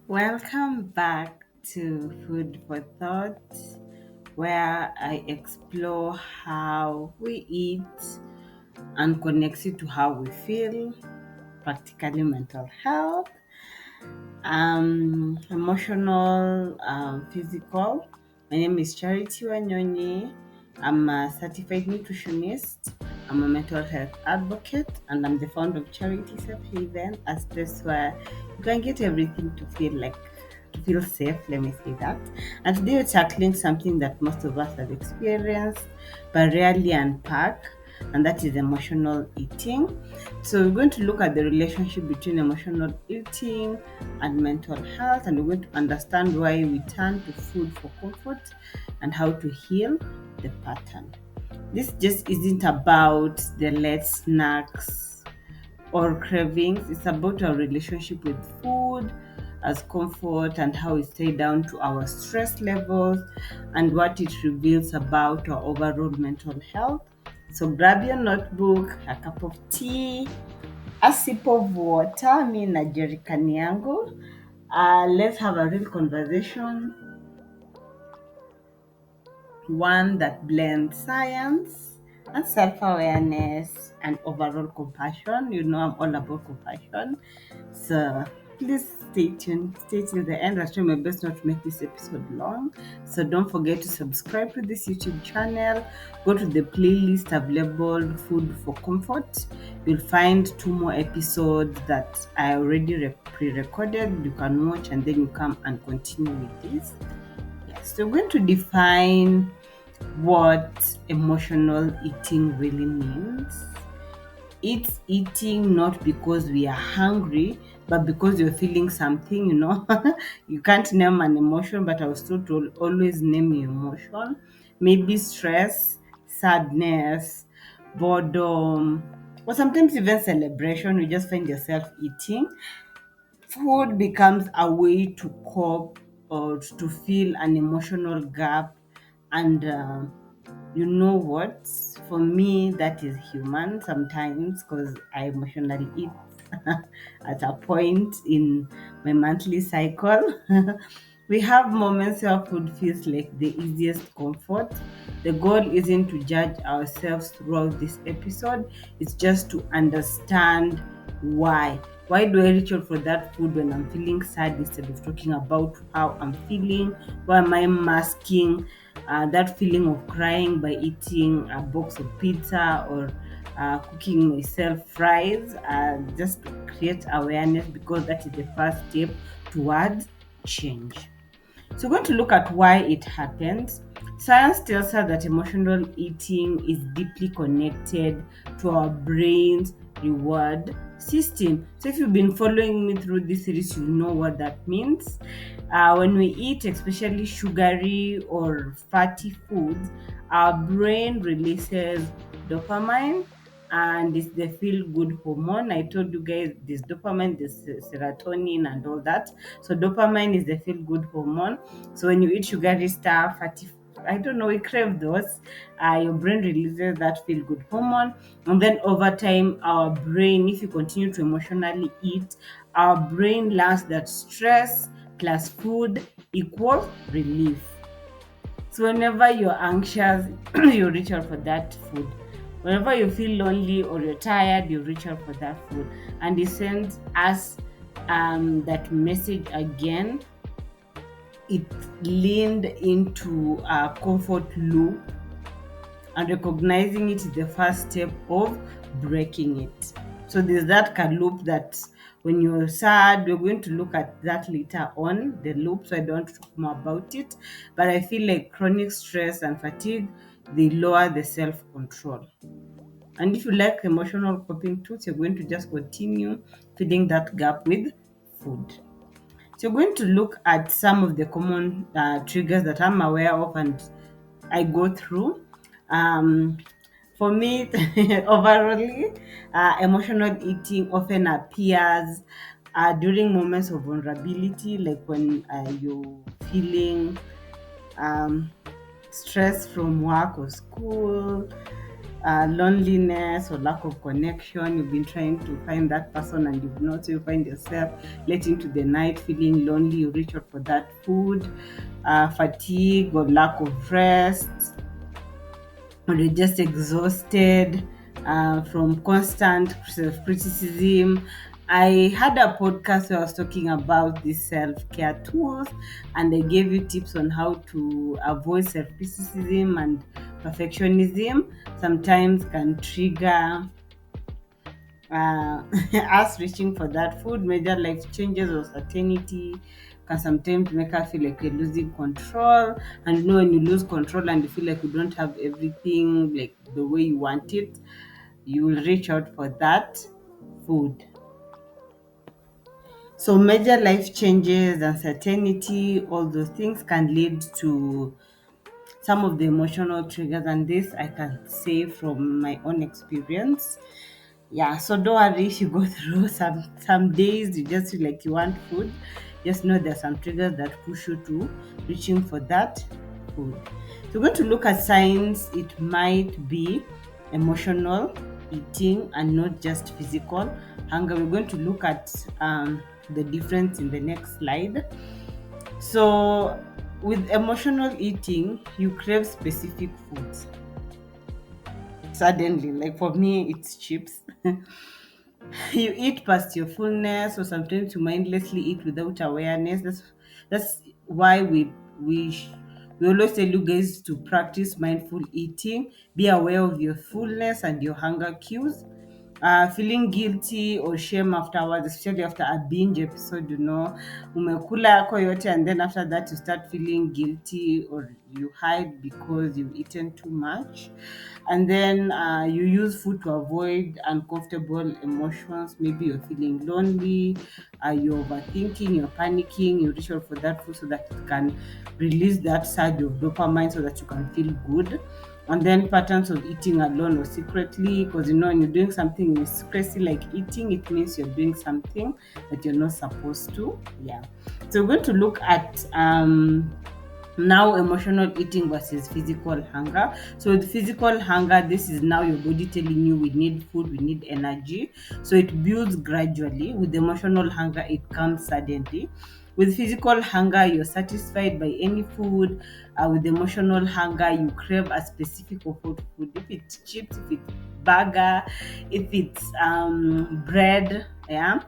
Welcome back to Food for Thought, where I explore how we eat and connects it to how we feel, practically mental health, emotional, physical. My name is Charity Wanyonyi. I'm a certified nutritionist. I'm a mental health advocate, and I'm the founder of Charity Safe Haven, a space where you can get everything to feel safe. Let me say that. And today we're tackling something that most of us have experienced but rarely unpack, and that is emotional eating. So we're going to look at the relationship between emotional eating and mental health, and we're going to understand why we turn to food for comfort and how to heal the pattern. This just isn't about the late snacks or cravings. It's about our relationship with food as comfort and how it stays down to our stress levels and what it reveals about our overall mental health. So grab your notebook, a cup of tea, a sip of water, mi na jerikani yangu. Let's have a real conversation, one that blends science and self-awareness and overall compassion. You know, I'm all about compassion. So please stay tuned, stay till the end. I'll try my best not to make this episode long. So don't forget to subscribe to this YouTube channel. Go to the playlist available, Food for Comfort. You'll find two more episodes that I already pre-recorded. You can watch and then you come and continue with this. Yes, so we're going to define what emotional eating really means. It's eating not because we are hungry, but because you're feeling something. You can't name an emotion, but I was told to always name your emotion. Maybe stress, sadness, boredom, or sometimes even celebration. You just find yourself eating. Food becomes a way to cope or to fill an emotional gap, and you know what? For me, that is human sometimes because I emotionally eat at a point in my monthly cycle. We have moments where food feels like the easiest comfort. The goal isn't to judge ourselves throughout this episode, it's just to understand why. Why do I reach out for that food when I'm feeling sad instead of talking about how I'm feeling? Why am I masking that feeling of crying by eating a box of pizza or cooking myself fries, just to create awareness, because that is the first step towards change. So we're going to look at why it happens. Science tells us that emotional eating is deeply connected to our brain's reward system. So if you've been following me through this series, you know what that means. When we eat, especially sugary or fatty foods, our brain releases dopamine, and it's the feel good hormone. I told you guys this dopamine, this serotonin, and all that. So, dopamine is the feel good hormone. So, when you eat sugary stuff, fatty, I don't know, we crave those. Your brain releases that feel good hormone, and then over time, our brain, if you continue to emotionally eat, our brain learns that stress plus food equals relief. So whenever you're anxious, you reach out for that food. Whenever you feel lonely or you're tired, you reach out for that food. And it sends us that message again. It leaned into a comfort loop, and recognizing it is the first step of breaking it. So there's that loop that when you're sad, we're going to look at that later on, the loop, so I don't talk more about it. But I feel like chronic stress and fatigue, they lower the self-control. And if you like emotional coping tools, you're going to just continue filling that gap with food. So we're going to look at some of the common triggers that I'm aware of and I go through. Um, for me, overall, emotional eating often appears during moments of vulnerability, like when you're feeling um, stress from work or school, loneliness or lack of connection. You've been trying to find that person and you've not, so you find yourself late into the night feeling lonely. You reach out for that food. Fatigue or lack of rest, or you're just exhausted from constant self-criticism. I had a podcast where I was talking about these self-care tools, and I gave you tips on how to avoid self-criticism and perfectionism. Sometimes can trigger us reaching for that food. Major life changes or certainty can sometimes make us feel like we're losing control. And when you lose control and you feel like you don't have everything like the way you want it, you will reach out for that food. So major life changes, uncertainty, all those things can lead to some of the emotional triggers, and this I can say from my own experience. Yeah, so don't worry if you go through some days you just feel like you want food. Just know there's some triggers that push you to reaching for that food. So we're going to look at signs. It might be emotional eating and not just physical hunger. We're going to look at the difference in the next slide. So with emotional eating, you crave specific foods suddenly. Like for me, it's chips. You eat past your fullness, or sometimes you mindlessly eat without awareness. That's why we always tell you guys to practice mindful eating. Be aware of your fullness and your hunger cues. Feeling guilty or shame afterwards, especially after a binge episode, umekula yako yote, and then after that you start feeling guilty or you hide because you've eaten too much. And then you use food to avoid uncomfortable emotions. Maybe you're feeling lonely, you're overthinking, you're panicking, you reach out for that food so that it can release that surge of dopamine so that you can feel good. And then patterns of eating alone or secretly, because when you're doing something in secrecy like eating, it means you're doing something that you're not supposed to. Yeah. So we're going to look at now emotional eating versus physical hunger. So with physical hunger, this is now your body telling you we need food, we need energy. So it builds gradually. With emotional hunger, it comes suddenly. With physical hunger, you're satisfied by any food. With emotional hunger, you crave a specific comfort food. If it's chips, if it's burger, if it's bread, yeah.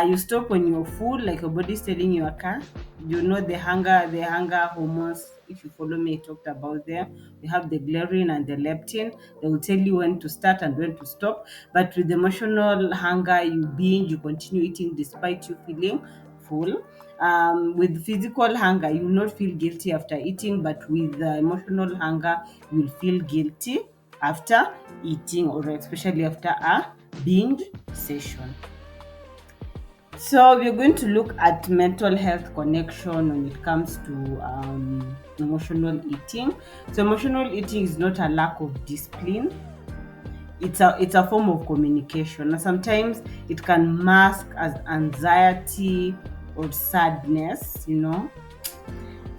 You stop when you're full, like your body's telling you, okay. The hunger hormones. If you follow me, I talked about them. We have the ghrelin and the leptin. They will tell you when to start and when to stop. But with emotional hunger, you binge, you continue eating despite you feeling full. With physical hunger, you will not feel guilty after eating, but with emotional hunger, you will feel guilty after eating, or especially after a binge session. So we're going to look at mental health connection when it comes to emotional eating. So emotional eating is not a lack of discipline. It's a form of communication. And sometimes it can mask as anxiety or sadness.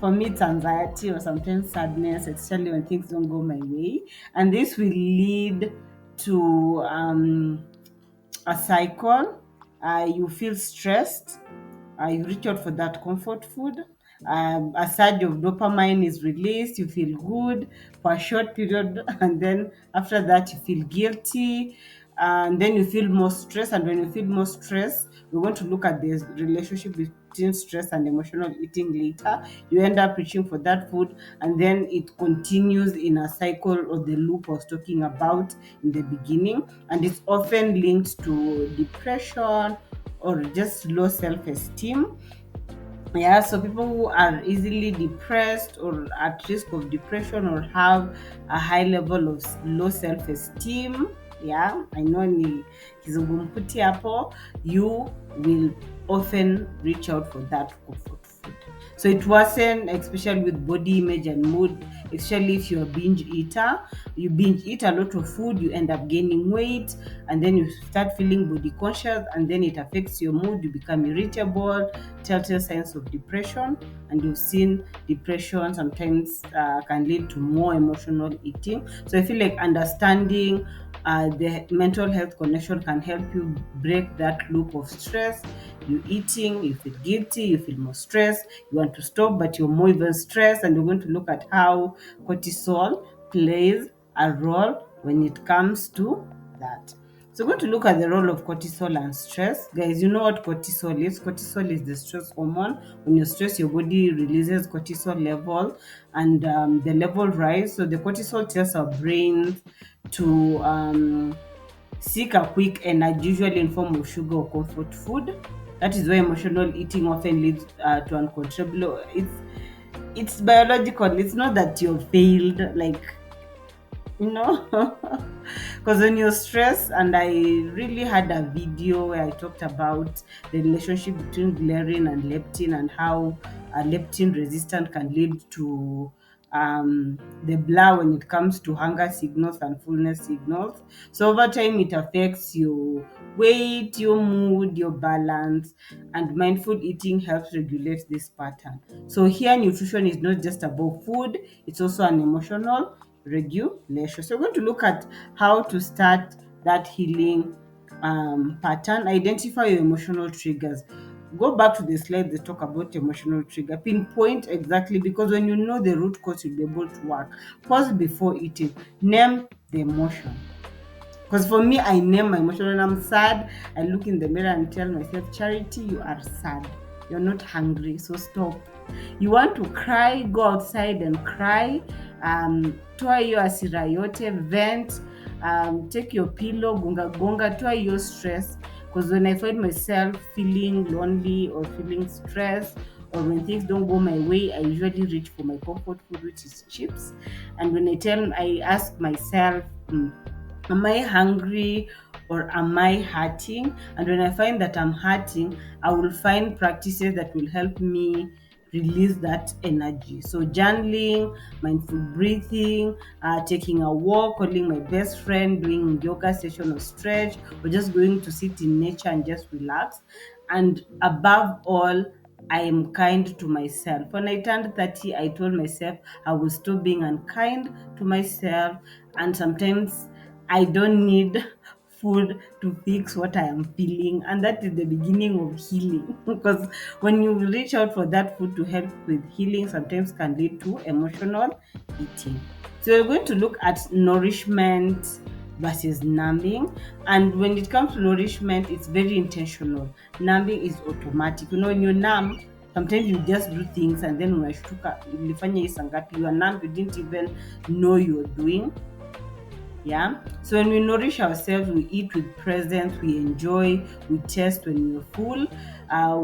For me, it's anxiety or sometimes sadness, especially when things don't go my way. And this will lead to a cycle. You feel stressed. You reach out for that comfort food. A surge of dopamine is released. You feel good for a short period, and then after that, you feel guilty. And then you feel more stress. And when you feel more stress, we want to look at this relationship between stress and emotional eating later. You end up reaching for that food, and then it continues in a cycle or the loop I was talking about in the beginning. And it's often linked to depression or just low self-esteem. Yeah, so people who are easily depressed or at risk of depression or have a high level of low self-esteem, yeah, I know ni kizungumkuti hapo, you will often reach out for that comfort food. So it wasn't, especially with body image and mood, especially if you're a binge eater. You binge eat a lot of food, you end up gaining weight, and then you start feeling body conscious, and then it affects your mood. You become irritable, telltale signs of depression, and you've seen depression sometimes can lead to more emotional eating. So I feel like understanding the mental health connection can help you break that loop of stress. You eating, you feel guilty, you feel more stressed, you want to stop, but you're more even stressed. And we're going to look at how cortisol plays a role when it comes to that. So we're going to look at the role of cortisol and stress. Guys, you know what cortisol is? Cortisol is the stress hormone. When you're stressed, your body releases cortisol level, and the level rise. So the cortisol tells our brains to seek a quick energy, usually in form of sugar or comfort food. That is why emotional eating often leads to uncontrollable. It's biological. It's not that you're failed, like, you know. Because when you're stressed, and I really had a video where I talked about the relationship between ghrelin and leptin, and how leptin resistance can lead to the blur when it comes to hunger signals and fullness signals. So over time it affects your weight, your mood, your balance, and mindful eating helps regulate this pattern. So here nutrition is not just about food, it's also an emotional regulation. So we're going to look at how to start that healing pattern. Identify your emotional triggers. Go back to the slide they talk about emotional trigger. Pinpoint exactly, because when you know the root cause, you'll be able to work. Pause before eating. Name the emotion. Because for me, I name my emotion. When I'm sad, I look in the mirror and tell myself, Charity, you are sad. You're not hungry, so stop. You want to cry, go outside and cry. Toa hiyo hasira yote, vent. Take your pillow, gonga gonga, toa hiyo stress. Because when I find myself feeling lonely or feeling stressed, or when things don't go my way, I usually reach for my comfort food, which is chips. And when I ask myself, am I hungry or am I hurting? And when I find that I'm hurting, I will find practices that will help me release that energy. So journaling, mindful breathing, taking a walk, calling my best friend, doing yoga session or stretch, or just going to sit in nature and just relax. And above all, I am kind to myself. When I turned 30, I told myself I will stop being unkind to myself. And sometimes I don't need food to fix what I am feeling. And that is the beginning of healing. Because when you reach out for that food to help with healing, sometimes can lead to emotional eating. So we're going to look at nourishment versus numbing. And when it comes to nourishment, it's very intentional. Numbing is automatic. You know, when you numb, sometimes you just do things, and then unashtuka ulifanya hii saa ngapi, you are numb, you didn't even know you're doing. Yeah. So when we nourish ourselves, we eat with presence, we enjoy, we taste when we're full,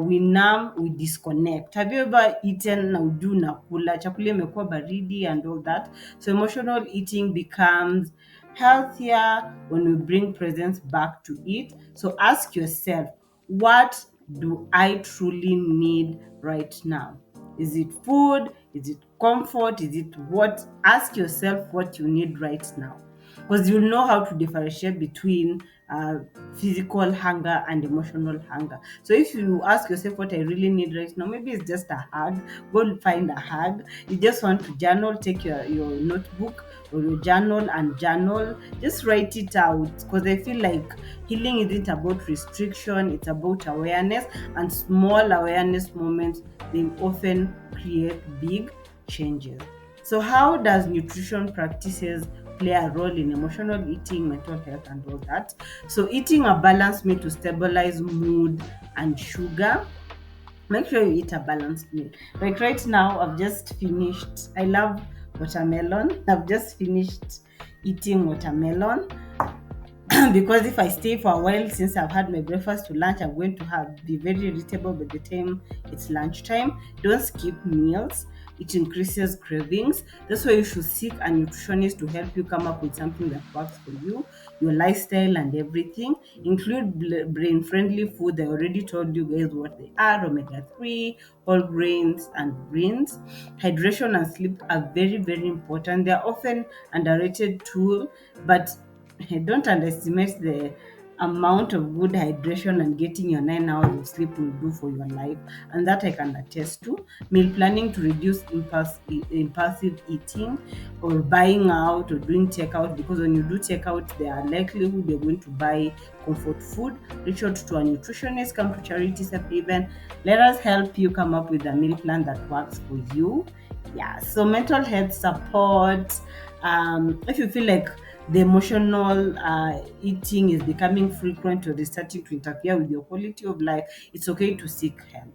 we numb, we disconnect. Have you ever eaten na uju na kula chakula imekuwa baridi and all that? So emotional eating becomes healthier when we bring presence back to it. So ask yourself, what do I truly need right now? Is it food? Is it comfort? Is it what? Ask yourself what you need right now, because you'll know how to differentiate between physical hunger and emotional hunger. So if you ask yourself what I really need right now, maybe it's just a hug. Go find a hug. You just want to journal, take your notebook or your journal and journal. Just write it out, because I feel like healing isn't about restriction, it's about awareness, and small awareness moments, they often create big changes. So how does nutrition practices play a role in emotional eating, mental health, and all that? So eating a balanced meal to stabilize mood and sugar. Make sure you eat a balanced meal. Like right now, I've just finished. I love watermelon. I've just finished eating watermelon. Because if I stay for a while, since I've had my breakfast to lunch, I'm going to be very irritable by the time it's lunchtime. Don't skip meals. It increases cravings. That's why you should seek a nutritionist to help you come up with something that works for you, your lifestyle, and everything. Include brain-friendly food. I already told you guys what they are: omega-3, whole grains, and greens. Hydration and sleep are very, very important. They are often underrated tool, but don't underestimate the amount of good hydration and getting your 9 hours of sleep will do for your life, and that I can attest to. Meal planning to reduce impulsive eating or buying out or doing takeout, because when you do takeout, there are likelihood you're going to buy comfort food. Reach out to a nutritionist, come to charity step even. Let us help you come up with a meal plan that works for you. Yeah, so mental health support. If you feel like the emotional eating is becoming frequent or is starting to interfere with your quality of life, it's okay to seek help.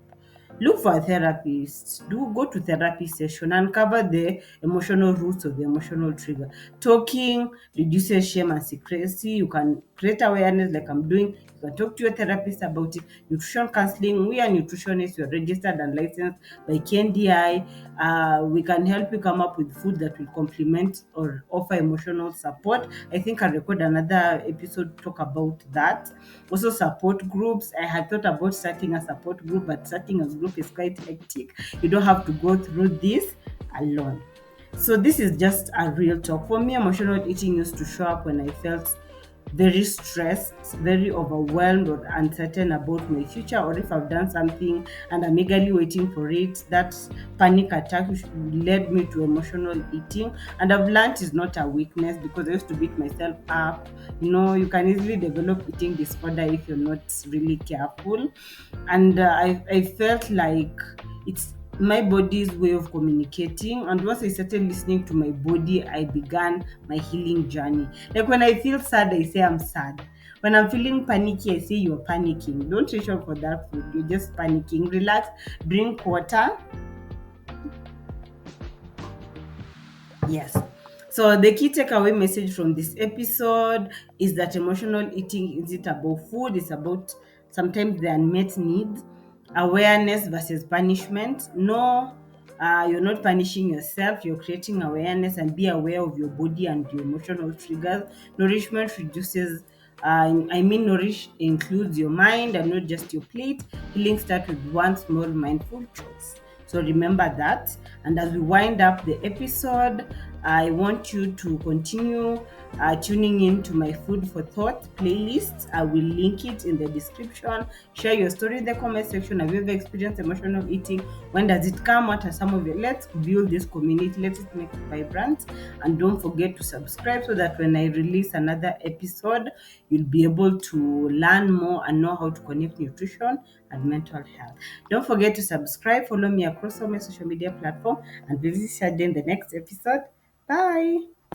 Look for a therapist. Do go to therapy session, uncover the emotional roots of the emotional trigger. Talking reduces shame and secrecy. You can create awareness like I'm doing. You can talk to your therapist about it. Nutrition counseling. We are nutritionists. We are registered and licensed by KNDI. We can help you come up with food that will complement or offer emotional support. I think I'll record another episode to talk about that. Also, support groups. I had thought about starting a support group, but starting a group is quite hectic. You don't have to go through this alone. So this is just a real talk. For me, emotional eating used to show up when I felt very stressed, very overwhelmed or uncertain about my future, or if I've done something and I'm eagerly waiting for it. That panic attack led me to emotional eating. And I've learned it's not a weakness, because I used to beat myself up. You can easily develop eating disorder if you're not really careful. And I felt like it's my body's way of communicating. And once I started listening to my body, I began my healing journey. Like when I feel sad, I say I'm sad. When I'm feeling panicky, I say you're panicking. Don't reach out for that food. You're just panicking. Relax, drink water. Yes. So the key takeaway message from this episode is that emotional eating isn't about food, it's about sometimes the unmet needs, awareness versus punishment. No, you're not punishing yourself, you're creating awareness, and be aware of your body and your emotional triggers. Nourishment reduces nourish includes your mind and not just your plate. Healing starts with one small mindful choice. So remember that. And as we wind up the episode, I want you to continue tuning in to my Food for Thought playlist. I will link it in the description. Share your story in the comment section. Have you ever experienced emotional eating? When does it come? What are some of your? Let's build this community. Let's make it vibrant. And don't forget to subscribe so that when I release another episode, you'll be able to learn more and know how to connect nutrition and mental health. Don't forget to subscribe, follow me across all my social media platforms, and visit us in the next episode. Bye.